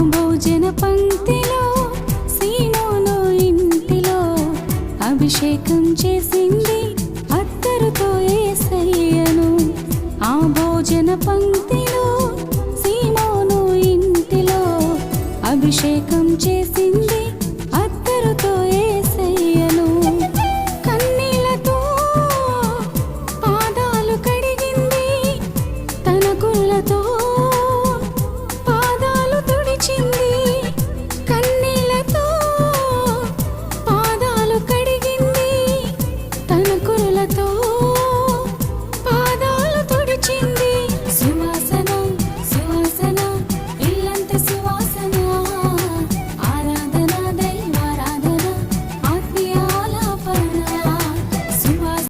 భోజన పంక్తిలో సీమోను ఇంటిలో అభిషేకం చేసింది అత్తరుతో యేసయ్యను. ఆ భోజన పంక్తిలో సీమోను ఇంటిలో అభిషేకం చేసింది అత్తరుతో యేసయ్యను. కన్నీళ్లతో పాదాలు కడిగింది, తన కుళ్ళతో పాదాలు తుడిచింది. కన్నీళ్లతో పాదాలు కడిగింది, తన కుళ్ళతో